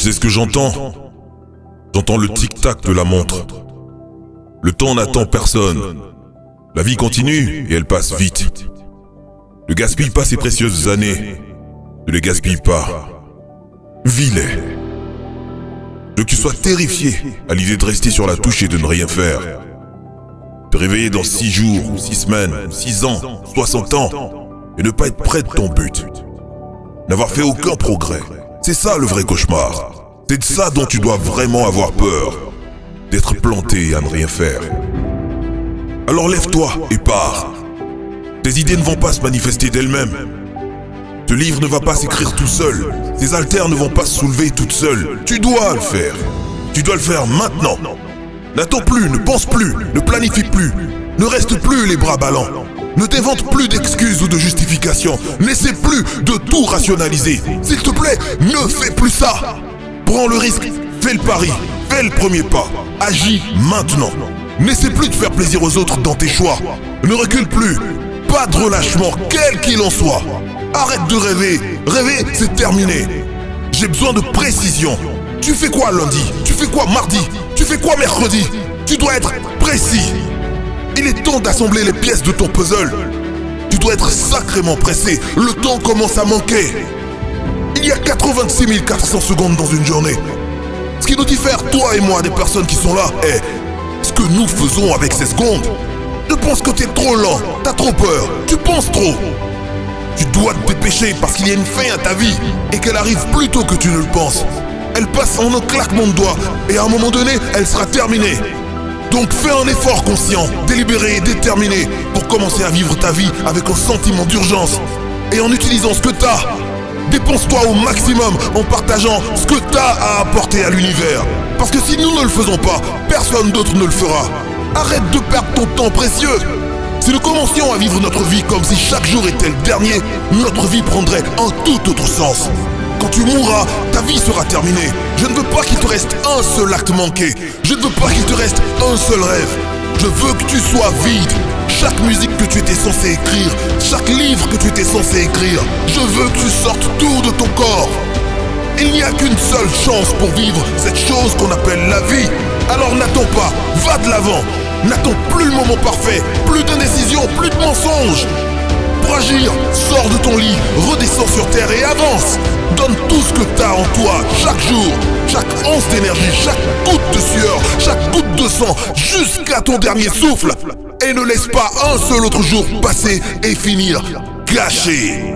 sais ce que j'entends? J'entends le tic-tac de la montre. Le temps n'attend personne. La vie continue et elle passe vite. Ne gaspille pas ces précieuses années. Ne les gaspille pas. Vis-les. Je veux que tu sois terrifié à l'idée de rester sur la touche et de ne rien faire. Te réveiller dans 6 jours, 6 semaines, 6 ans, 60 ans, et ne pas être près de ton but. N'avoir fait aucun progrès. C'est ça le vrai cauchemar. C'est de ça dont tu dois vraiment avoir peur. D'être planté à ne rien faire. Alors lève-toi et pars. Tes idées ne vont pas se manifester d'elles-mêmes. Ce livre ne va pas s'écrire tout seul. Ces haltères ne vont pas se soulever toutes seules. Tu dois le faire. Tu dois le faire maintenant. N'attends plus, ne pense plus, ne planifie plus. Ne reste plus les bras ballants. Ne t'invente plus d'excuses ou de justifications. N'essaie plus de tout rationaliser. S'il te plaît, ne fais plus ça. Prends le risque, fais le pari, fais le premier pas. Agis maintenant. N'essaie plus de faire plaisir aux autres dans tes choix. Ne recule plus. Pas de relâchement, quel qu'il en soit. Arrête de rêver. Rêver, c'est terminé. J'ai besoin de précision. Tu fais quoi lundi? Tu fais quoi mardi? Tu fais quoi mercredi? Tu dois être précis. Il est temps d'assembler les pièces de ton puzzle. Tu dois être sacrément pressé. Le temps commence à manquer. Il y a 86 400 secondes dans une journée. Ce qui nous diffère, toi et moi, des personnes qui sont là, est ce que nous faisons avec ces secondes. Je pense que t'es trop lent, t'as trop peur, tu penses trop. Tu dois te dépêcher parce qu'il y a une fin à ta vie et qu'elle arrive plus tôt que tu ne le penses. Elle passe en un claquement de doigts et à un moment donné, elle sera terminée. Donc fais un effort conscient, délibéré et déterminé pour commencer à vivre ta vie avec un sentiment d'urgence et en utilisant ce que t'as. Dépense-toi au maximum en partageant ce que t'as à apporter à l'univers. Parce que si nous ne le faisons pas, personne d'autre ne le fera. Arrête de perdre ton temps précieux. Si nous commencions à vivre notre vie comme si chaque jour était le dernier, notre vie prendrait un tout autre sens. Quand tu mourras, ta vie sera terminée. Je ne veux pas qu'il te reste un seul acte manqué. Je ne veux pas qu'il te reste un seul rêve. Je veux que tu sois vide. Chaque musique que tu étais censé écrire, chaque livre que tu étais censé écrire, je veux que tu sortes tout de ton corps. Il n'y a qu'une seule chance pour vivre cette chose qu'on appelle la vie. Alors n'attends pas, va de l'avant. N'attends plus le moment parfait, plus d'indécision, plus de mensonges. Pour agir, sors de ton lit, redescends sur terre et avance. Donne tout ce que t'as en toi, chaque jour, chaque once d'énergie, chaque goutte de sueur, chaque goutte de sang, jusqu'à ton dernier souffle. Et ne laisse pas un seul autre jour passer et finir gâché.